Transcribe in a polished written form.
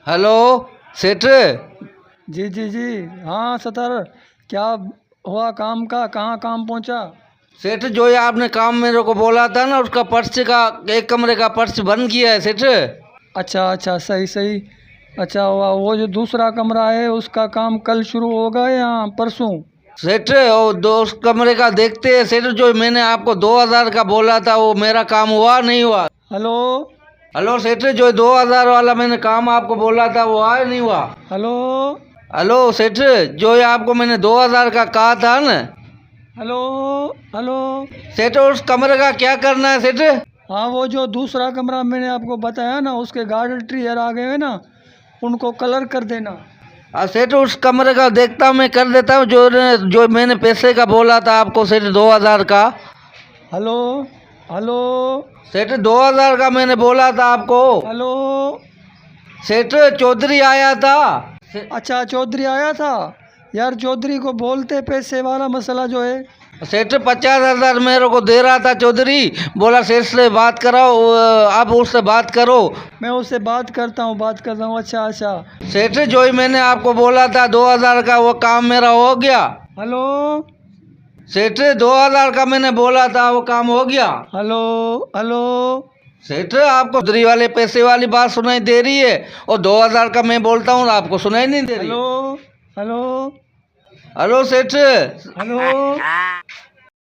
Hello सेठ। जी जी जी। हाँ सतर, क्या हुआ काम का? कहाँ काम पहुँचा? सेठ जो ये आपने काम मेरे को बोला था ना, उसका पर्च का एक कमरे का पर्च बन गया है सेठ। अच्छा अच्छा, सही सही। अच्छा, वो जो दूसरा कमरा है उसका काम कल शुरू होगा या परसों? सेठ वो दो उस कमरे का देखते हैं सेठ। जो मैंने आपको 2000 का बोला था वो मेरा काम हुआ नहीं हुआ? हेलो हेलो सेठ, जो 2000 वाला मैंने काम आपको बोला था वो हुआ नहीं हुआ? हेलो हेलो सेठ, जो ये आपको मैंने 2000 का कहा था ना हेलो हेलो। सेठ, उस कमरे का क्या करना है सेठ? हाँ, वो जो दूसरा कमरा मैंने आपको बताया ना, उसके गार्डन ट्रियर आ गए हैं ना, उनको कलर कर देना। सेठ उस कमरे का देखता हूँ, मैं कर देता हूँ। जो मैंने पैसे का बोला था आपको सेठ 2000 का। हेलो हेलो सेठ 2000 का मैंने बोला था आपको। हेलो। सेठ चौधरी आया था। अच्छा, चौधरी आया था। यार, चौधरी को बोलते पैसे वाला मसला जो है। सेठ 50,000 मेरे को दे रहा था चौधरी। बोला सेठ से बात कराओ, आप उससे बात करो। मैं उससे बात करता हूँ, बात करता हूँ। अच्छा अच्छा। सेठ जो ही मैंने आपको बोला था 2000 का, वो काम मेरा हो गया। हेलो सेठ 2000 का मैंने बोला था, वो काम हो गया। Hello hello. सेठ आपको चौधरी वाले पैसे वाली बात सुनाई दे रही है, और 2000 का मैं बोलता हूँ आपको सुनाई नहीं दे रही? हेलो हेलो हेलो सेठ। हेलो।